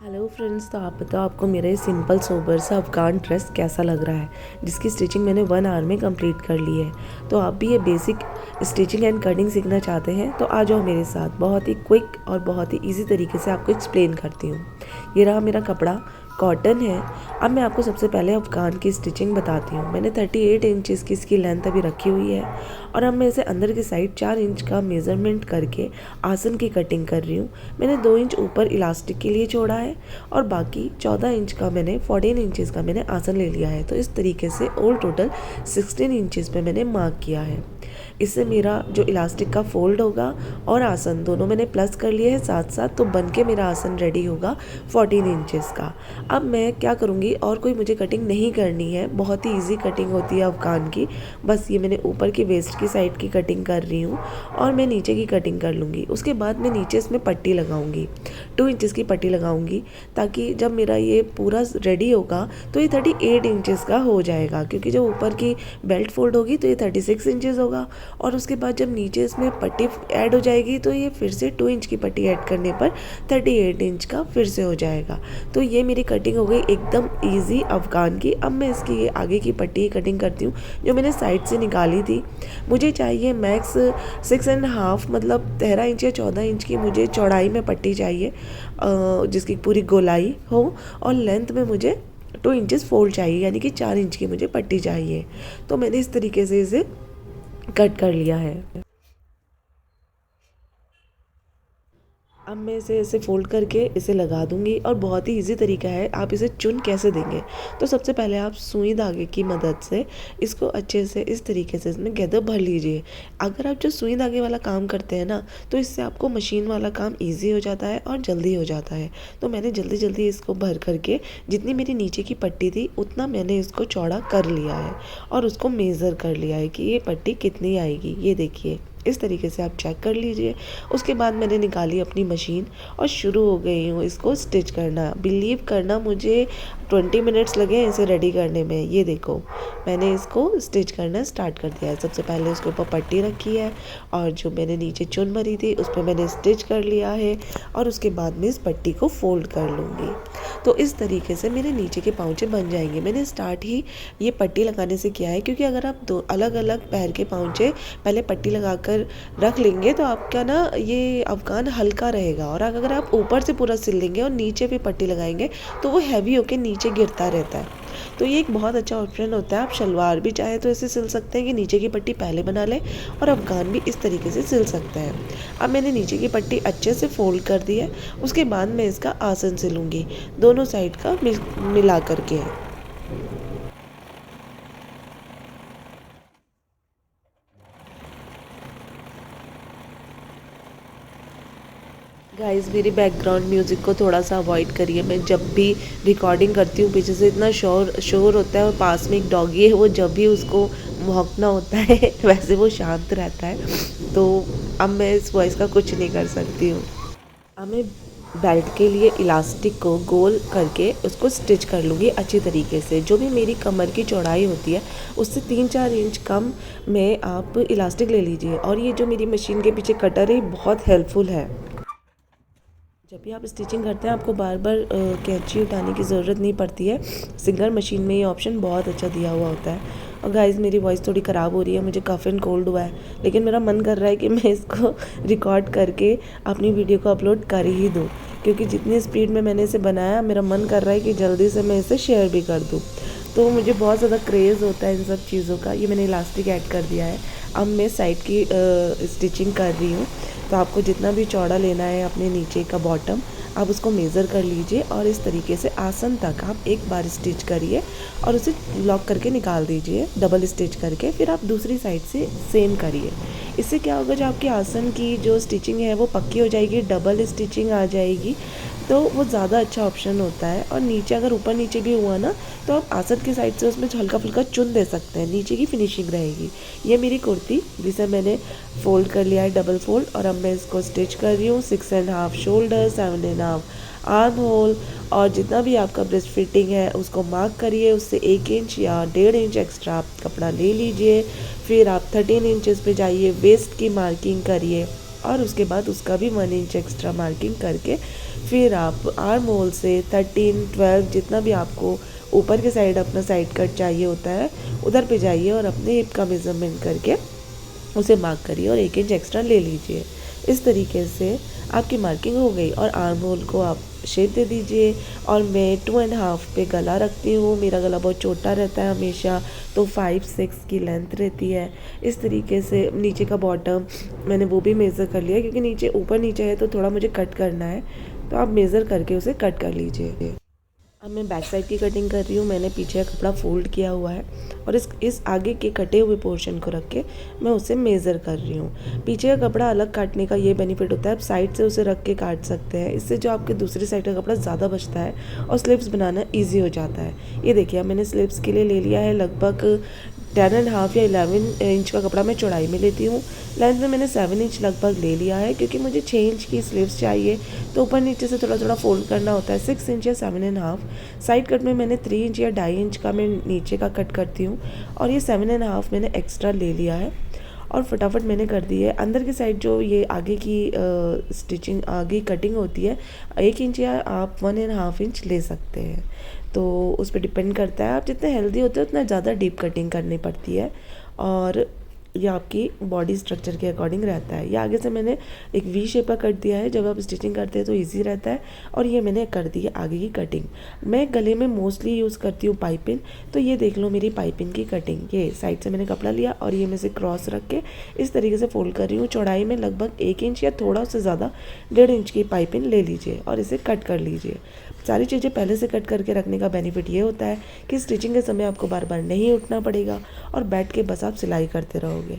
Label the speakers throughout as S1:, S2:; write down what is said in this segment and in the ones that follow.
S1: Hello friends, तो आप बताओ आपको मेरा ये सिंपल सोबर सा अफ़गान ड्रेस कैसा लग रहा है, जिसकी स्टिचिंग मैंने 1 आवर में कंप्लीट कर ली है। तो आप भी ये बेसिक स्टिचिंग एंड कटिंग सीखना चाहते हैं तो आ जाओ मेरे साथ। बहुत ही क्विक और बहुत ही इजी तरीके से आपको एक्सप्लेन करती हूँ। ये रहा मेरा कपड़ा, कॉटन है। अब मैं आपको सबसे पहले अफ़गान की स्टिचिंग बताती हूँ। मैंने 38 इंचेस की इसकी लेंथ अभी रखी हुई है और अब मैं इसे अंदर की साइड 4 इंच का मेज़रमेंट करके आसन की कटिंग कर रही हूँ। मैंने 2 इंच ऊपर इलास्टिक के लिए छोड़ा है और बाकी 14 इंच का मैंने 14 इंचेस का मैंने आसन ले लिया है। तो इस तरीके से ऑल टोटल 16 इंचेस पे मैंने मार्क किया है। इससे मेरा जो इलास्टिक का फोल्ड होगा और आसन दोनों मैंने प्लस कर लिए हैं साथ साथ, तो बन के मेरा आसन रेडी होगा 14 इंचेस का। अब मैं क्या करूँगी, और कोई मुझे कटिंग नहीं करनी है, बहुत ही इजी कटिंग होती है अफ़गान की। बस ये मैंने ऊपर की वेस्ट की साइड की कटिंग कर रही हूँ और मैं नीचे की कटिंग कर लूँगी। उसके बाद मैं नीचे इसमें पट्टी लगाऊँगी, 2 इंचेस की पट्टी लगाऊँगी, ताकि जब मेरा ये पूरा रेडी होगा तो ये 38 इंचेस का हो जाएगा, क्योंकि जब ऊपर की बेल्ट फोल्ड होगी तो ये 36 इंचेस होगा। और उसके बाद जब नीचे इसमें पट्टी ऐड हो जाएगी तो ये फिर से 2 इंच की पट्टी ऐड करने पर 38 इंच का फिर से हो जाएगा। तो ये मेरी कटिंग हो गई एकदम इजी अफ़गान की। अब मैं इसकी ये आगे की पट्टी कटिंग करती हूँ जो मैंने साइड से निकाली थी। मुझे चाहिए मैक्स 6.5, मतलब 13 इंच या 14 इंच की मुझे चौड़ाई में पट्टी चाहिए, जिसकी पूरी गोलाई हो, और लेंथ में मुझे 2 इंचेस फोल्ड चाहिए, यानी कि 4 इंच की मुझे पट्टी चाहिए। तो मैंने इस तरीके से इसे कट कर लिया है। अब मैं इसे ऐसे फोल्ड करके इसे लगा दूंगी और बहुत ही इजी तरीका है। आप इसे चुन कैसे देंगे, तो सबसे पहले आप सुई धागे की मदद से इसको अच्छे से इस तरीके से इसमें गैदर भर लीजिए। अगर आप जो सुई धागे वाला काम करते हैं ना, तो इससे आपको मशीन वाला काम इजी हो जाता है और जल्दी हो जाता है। तो मैंने जल्दी जल्दी इसको भर करके जितनी मेरी नीचे की पट्टी थी उतना मैंने इसको चौड़ा कर लिया है और उसको मेज़र कर लिया है कि ये पट्टी कितनी आएगी। ये देखिए, इस तरीके से आप चेक कर लीजिए। उसके बाद मैंने निकाली अपनी मशीन और शुरू हो गई हूँ इसको स्टिच करना। बिलीव करना, मुझे 20 मिनट्स लगे इसे रेडी करने में। ये देखो, मैंने इसको स्टिच करना स्टार्ट कर दिया है। सबसे पहले उसके ऊपर पट्टी रखी है और जो मैंने नीचे चुन भरी थी उस पर मैंने स्टिच कर लिया है और उसके बाद में इस पट्टी को फोल्ड कर लूँगी। तो इस तरीके से मेरे नीचे के पाँचे बन जाएंगे। मैंने स्टार्ट ही ये पट्टी लगाने से किया है, क्योंकि अगर आप दो अलग अलग पैर के पाँचे पहले पट्टी लगाकर रख लेंगे तो आपका ना ये अफ़गान हल्का रहेगा, और अगर आप ऊपर से पूरा सिल लेंगे और नीचे भी पट्टी लगाएंगे तो वो हैवी होकर नीचे गिरता रहता है। तो ये एक बहुत अच्छा ऑप्शन होता है। आप शलवार भी चाहे तो ऐसे सिल सकते हैं कि नीचे की पट्टी पहले बना लें, और अफ़गान भी इस तरीके से सिल सकते हैं। अब मैंने नीचे की पट्टी अच्छे से फोल्ड कर दी है। उसके बाद मैं इसका आसन सिलूँगी, दोनों साइड का मिला करके। गाइस, मेरी बैकग्राउंड म्यूज़िक को थोड़ा सा अवॉइड करिए। मैं जब भी रिकॉर्डिंग करती हूँ पीछे से इतना शोर शोर होता है, और पास में एक डॉगी है, वो जब भी उसको भौंकना होता है वैसे वो शांत रहता है। तो अब मैं इस वॉइस का कुछ नहीं कर सकती हूँ। अब मैं बेल्ट के लिए इलास्टिक को गोल करके उसको स्टिच कर लूँगी अच्छी तरीके से। जो भी मेरी कमर की चौड़ाई होती है उससे 3-4 इंच कम में आप इलास्टिक ले लीजिए। और ये जो मेरी मशीन के पीछे कटर है बहुत हेल्पफुल है। जब भी आप स्टिचिंग करते हैं आपको बार बार कैंची उठाने की ज़रूरत नहीं पड़ती है। सिंगल मशीन में ये ऑप्शन बहुत अच्छा दिया हुआ होता है। और गाइस, मेरी वॉइस थोड़ी ख़राब हो रही है, मुझे कफ एंड कोल्ड हुआ है, लेकिन मेरा मन कर रहा है कि मैं इसको रिकॉर्ड करके अपनी वीडियो को अपलोड कर ही दूँ, क्योंकि जितनी स्पीड में मैंने इसे बनाया मेरा मन कर रहा है कि जल्दी से मैं इसे शेयर भी कर दूँ। तो मुझे बहुत ज़्यादा क्रेज़ होता है इन सब चीज़ों का। ये मैंने इलास्टिक ऐड कर दिया है। अब मैं साइड की स्टिचिंग कर रही हूँ। तो आपको जितना भी चौड़ा लेना है अपने नीचे का बॉटम, आप उसको मेज़र कर लीजिए और इस तरीके से आसन तक आप एक बार स्टिच करिए और उसे लॉक करके निकाल दीजिए डबल स्टिच करके। फिर आप दूसरी साइड से सेम करिए। इससे क्या होगा, जो आपकी आसन की जो स्टिचिंग है वो पक्की हो जाएगी, डबल स्टिचिंग आ जाएगी, तो वो ज़्यादा अच्छा ऑप्शन होता है। और नीचे अगर ऊपर नीचे भी हुआ ना, तो आप आसन की साइड से उसमें हल्का फुल्का चुन दे सकते हैं, नीचे की फिनिशिंग रहेगी। ये मेरी कुर्ती जिसे मैंने फ़ोल्ड कर लिया है डबल फोल्ड, और अब मैं इसको स्टिच कर रही हूँ। 6.5 शोल्डर, 7.5 आर्म होल, और जितना भी आपका ब्रेस्ट फिटिंग है उसको मार्क करिए। उससे 1 इंच या 1.5 इंच एक्स्ट्रा आप कपड़ा ले लीजिए। फिर आप 13 इंचेस पे जाइए, वेस्ट की मार्किंग करिए और उसके बाद उसका भी 1 इंच एक्स्ट्रा मार्किंग करके फिर आप आर्म होल से 13, 12 जितना भी आपको ऊपर के साइड अपना साइड कट चाहिए होता है उधर पे जाइए और अपने हिप का मेज़रमेंट करके उसे मार्क करिए और 1 इंच एक्स्ट्रा ले लीजिए। इस तरीके से आपकी मार्किंग हो गई और आर्म होल को आप शेप दे दीजिए। और मैं 2.5 पे गला रखती हूँ, मेरा गला बहुत छोटा रहता है हमेशा, तो 5-6 की लेंथ रहती है। इस तरीके से नीचे का बॉटम मैंने वो भी मेज़र कर लिया, क्योंकि नीचे ऊपर नीचे है तो थोड़ा मुझे कट करना है, तो आप मेज़र करके उसे कट कर लीजिए। अब मैं बैक साइड की कटिंग कर रही हूँ। मैंने पीछे का कपड़ा फोल्ड किया हुआ है और इस आगे के कटे हुए पोर्शन को रख के मैं उसे मेज़र कर रही हूँ। पीछे का कपड़ा अलग काटने का ये बेनिफिट होता है, आप साइड से उसे रख के काट सकते हैं, इससे जो आपके दूसरी साइड का कपड़ा ज़्यादा बचता है और स्लिप्स बनाना ईजी हो जाता है। ये देखिए, अब मैंने स्लिप्स के लिए ले लिया है लगभग 10.5 या 11 इंच का कपड़ा मैं चौड़ाई में लेती हूँ। लेंथ में मैंने 7 इंच लगभग ले लिया है, क्योंकि मुझे 6 इंच की स्लीव्स चाहिए तो ऊपर नीचे से थोड़ा थोड़ा फोल्ड करना होता है। 6 इंच या 7.5 साइड कट में मैंने 3 इंच या 2.5 इंच का मैं नीचे का कट करती हूँ और ये 7.5 मैंने एक्स्ट्रा ले लिया है और फटाफट मैंने कर दी है। अंदर की साइड जो ये आगे की स्टिचिंग आगे कटिंग होती है 1 इंच या आप 1.5 इंच ले सकते हैं, तो उस पर डिपेंड करता है। आप जितने हेल्दी होते हैं उतना ज़्यादा डीप कटिंग करनी पड़ती है और ये आपकी बॉडी स्ट्रक्चर के अकॉर्डिंग रहता है। ये आगे से मैंने एक वी शेप का कट दिया है, जब आप स्टिचिंग करते हैं तो इजी रहता है। और ये मैंने कर दी है आगे की कटिंग। मैं गले में मोस्टली यूज़ करती हूँ पाइपिन, तो ये देख लो मेरी पाइपिन की कटिंग। ये साइड से मैंने कपड़ा लिया और ये मैं से क्रॉस रख के इस तरीके से फोल्ड कर रही हूँ। चौड़ाई में लगभग 1 इंच या थोड़ा से ज़्यादा 1.5 इंच की पाइपिन ले लीजिए और इसे कट कर लीजिए। सारी चीज़ें पहले से कट करके रखने का बेनिफिट ये होता है कि स्टिचिंग के समय आपको बार बार नहीं उठना पड़ेगा और बैठ के बस आप सिलाई करते रहोगे।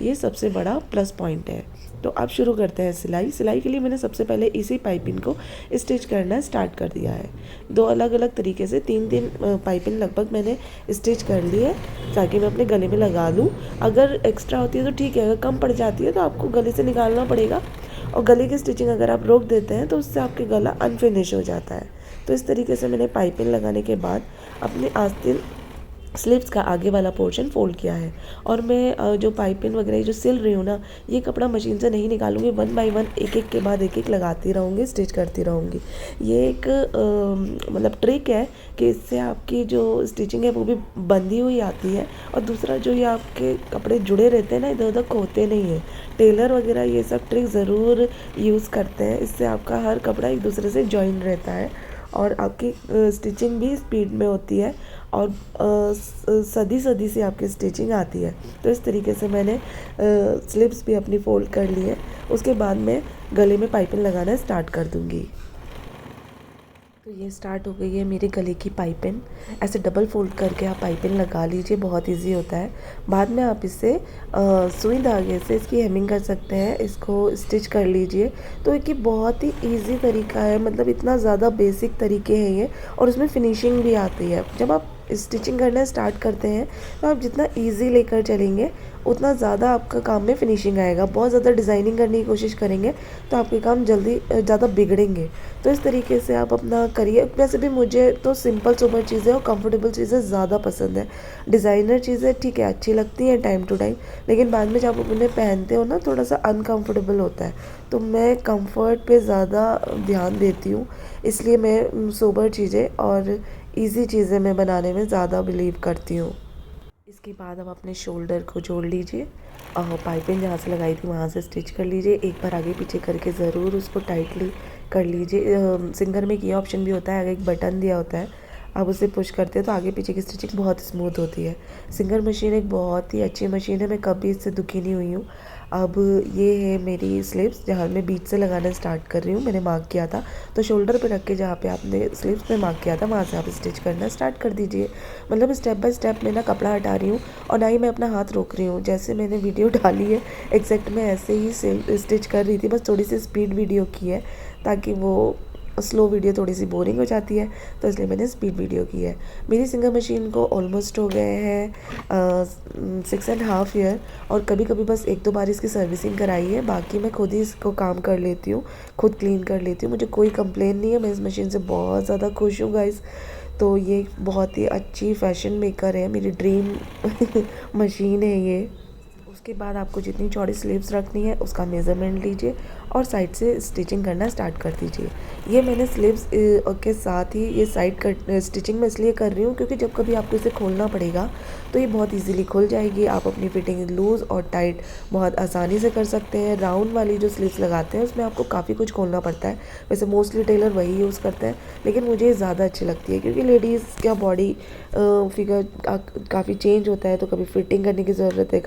S1: ये सबसे बड़ा प्लस पॉइंट है। तो अब शुरू करते हैं सिलाई के लिए मैंने सबसे पहले इसी पाइपिंग को स्टिच करना स्टार्ट कर दिया है। 2 अलग अलग तरीके से 3 पाइपिंग लगभग मैंने स्टिच कर ली है, ताकि मैं अपने गले में लगा लूँ। अगर एक्स्ट्रा होती है तो ठीक है, अगर कम पड़ जाती है तो आपको गले से निकालना पड़ेगा। और गले की स्टिचिंग अगर आप रोक देते हैं तो उससे आपके गला अनफिनिश हो जाता है। तो इस तरीके से मैंने पाइपिंग लगाने के बाद अपने आस्तीन स्लीव्स का आगे वाला पोर्शन फोल्ड किया है। और मैं जो पाइपिंग वगैरह जो सिल रही हूँ ना, ये कपड़ा मशीन से नहीं निकालूंगी, 1 बाय 1 एक एक के बाद एक एक लगाती रहूँगी, स्टिच करती रहूँगी। ये एक मतलब ट्रिक है कि इससे आपकी जो स्टिचिंग है वो भी बंधी हुई आती है और दूसरा जो ये आपके कपड़े जुड़े रहते हैं ना, इधर उधर खोते नहीं है। टेलर वगैरह ये सब ट्रिक ज़रूर यूज़ करते हैं, इससे आपका हर कपड़ा एक दूसरे से जॉइन रहता है और आपकी स्टिचिंग भी स्पीड में होती है और सदी से आपकी स्टिचिंग आती है। तो इस तरीके से मैंने स्लिप्स भी अपनी फोल्ड कर ली है। उसके बाद मैं गले में पाइपिंग लगाना स्टार्ट कर दूँगी। तो ये स्टार्ट हो गई है मेरे गले की पाइपिंग। ऐसे डबल फोल्ड करके आप पाइपिंग लगा लीजिए, बहुत इजी होता है। बाद में आप इसे सुई धागे से इसकी हेमिंग कर सकते हैं, इसको स्टिच कर लीजिए। तो एक बहुत ही इजी तरीका है, मतलब इतना ज़्यादा बेसिक तरीके हैं ये, और उसमें फिनिशिंग भी आती है। जब आप स्टिचिंग करना स्टार्ट करते हैं तो आप जितना इजी लेकर चलेंगे उतना ज़्यादा आपका काम में फिनिशिंग आएगा। बहुत ज़्यादा डिज़ाइनिंग करने की कोशिश करेंगे तो आपके काम जल्दी ज़्यादा बिगड़ेंगे। तो इस तरीके से आप अपना करिए। वैसे भी मुझे तो सिंपल सोबर चीज़ें और कंफर्टेबल चीज़ें ज़्यादा पसंद है। डिज़ाइनर चीज़ें ठीक है अच्छी लगती हैं टाइम टू टाइम, लेकिन बाद में जब आप उन्हें पहनते हो ना थोड़ा सा अनकम्फर्टेबल होता है। तो मैं कंफर्ट पे ज़्यादा ध्यान देती हूँ, इसलिए मैं सोबर चीज़ें और ईज़ी चीज़ें मैं बनाने में ज़्यादा बिलीव करती हूँ। इसके बाद आप अपने शोल्डर को जोड़ लीजिए और पाइपिंग जहाँ से लगाई थी वहाँ से स्टिच कर लीजिए। एक बार आगे पीछे करके ज़रूर उसको टाइटली कर लीजिए। सिंगर में ये ऑप्शन भी होता है, आगे एक बटन दिया होता है, आप उसे पुश करते हैं तो आगे पीछे की स्टिचिंग बहुत स्मूथ होती है। सिंगर मशीन एक बहुत ही अच्छी मशीन है, मैं कभी इससे दुखी नहीं हुई हूँ। अब ये है मेरी स्लीव्स जहाँ मैं बीच से लगाना स्टार्ट कर रही हूँ। मैंने मार्क किया था तो शोल्डर पे रख के जहाँ पे आपने स्लीव्स पे मार्क किया था वहाँ से आप स्टिच करना स्टार्ट कर दीजिए। मतलब स्टेप बाय स्टेप मैं ना कपड़ा हटा रही हूँ और ना ही मैं अपना हाथ रोक रही हूँ। जैसे मैंने वीडियो डाली है एग्जैक्ट मैं ऐसे ही स्टिच कर रही थी, बस थोड़ी सी स्पीड वीडियो की है ताकि वो स्लो वीडियो थोड़ी सी बोरिंग हो जाती है, तो इसलिए मैंने स्पीड वीडियो की है। मेरी सिंगर मशीन को ऑलमोस्ट हो गए हैं 6.5 ईयर और कभी कभी बस 1-2 बार इसकी सर्विसिंग कराई है, बाकी मैं खुद ही इसको काम कर लेती हूँ, खुद क्लीन कर लेती हूँ। मुझे कोई कंप्लेन नहीं है, मैं इस मशीन से बहुत ज़्यादा खुश हूँ गाइस। तो ये बहुत ही अच्छी फैशन मेकर है, मेरी ड्रीम मशीन है ये। उसके बाद आपको जितनी चौड़ी स्लीव्स रखनी है उसका मेज़रमेंट लीजिए और साइड से स्टिचिंग करना स्टार्ट कर दीजिए। ये मैंने स्लीव्स के साथ ही ये साइड कट स्टिचिंग मैं इसलिए कर रही हूँ क्योंकि जब कभी आपको इसे खोलना पड़ेगा तो ये बहुत इजीली खुल जाएगी। आप अपनी फिटिंग लूज़ और टाइट बहुत आसानी से कर सकते हैं। राउंड वाली जो स्लीव्स लगाते हैं उसमें आपको काफ़ी कुछ खोलना पड़ता है, वैसे मोस्टली टेलर वही यूज़ करते हैं, लेकिन मुझे ज़्यादा अच्छी लगती है क्योंकि लेडीज़ का बॉडी फिगर काफ़ी चेंज होता है, तो कभी फिटिंग करने की ज़रूरत है,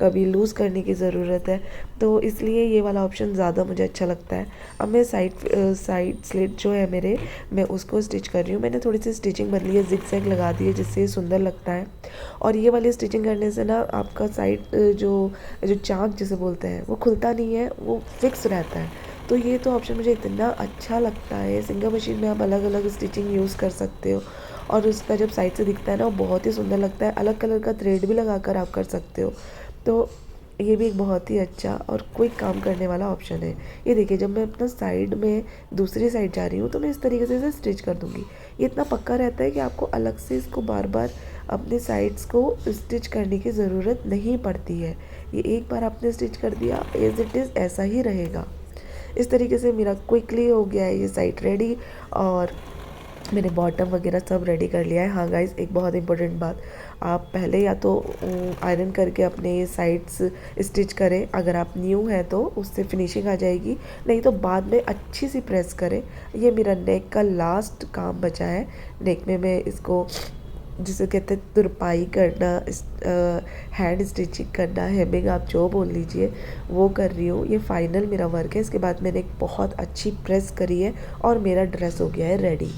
S1: कभी लूज़ करने की ज़रूरत है, तो इसलिए ये वाला ऑप्शन ज़्यादा मुझे अच्छा लगता है। अब मैं साइड स्लिट जो है मेरे, मैं उसको स्टिच कर रही हूँ। मैंने थोड़ी सी स्टिचिंग बदली है, जिग जैग लगा दी है जिससे सुंदर लगता है। और ये वाली स्टिचिंग करने से ना आपका साइड जो जो चाक जिसे बोलते हैं वो खुलता नहीं है, वो फिक्स रहता है। तो ये तो ऑप्शन मुझे इतना अच्छा लगता है। सिंगल मशीन में आप अलग अलग स्टिचिंग यूज़ कर सकते हो और उसका जब साइड से दिखता है ना वो बहुत ही सुंदर लगता है। अलग कलर का थ्रेड भी लगा कर आप कर सकते हो, तो ये भी एक बहुत ही अच्छा और क्विक काम करने वाला ऑप्शन है। ये देखिए, जब मैं अपना साइड में दूसरी साइड जा रही हूँ तो मैं इस तरीके से इसे स्टिच कर दूँगी। ये इतना पक्का रहता है कि आपको अलग से इसको बार बार अपने साइड्स को स्टिच करने की ज़रूरत नहीं पड़ती है। ये एक बार आपने स्टिच कर दिया, एज इट इज़ ऐसा ही रहेगा। इस तरीके से मेरा क्विकली हो गया है ये साइड रेडी और मैंने बॉटम वगैरह सब रेडी कर लिया है। हाँ गाइस, एक बहुत इंपॉर्टेंट बात, आप पहले या तो आयरन करके अपने ये साइड्स स्टिच करें, अगर आप न्यू हैं तो उससे फिनिशिंग आ जाएगी, नहीं तो बाद में अच्छी सी प्रेस करें। ये मेरा नेक का लास्ट काम बचा है। नेक में मैं इसको जिसे कहते हैं तुरपाई करना, हैंड स्टिचिंग करना, हेमिंग आप जो बोल लीजिए, वो कर रही हूँ। ये फाइनल मेरा वर्क है। इसके बाद मैंने एक बहुत अच्छी प्रेस करी है और मेरा ड्रेस हो गया है रेडी।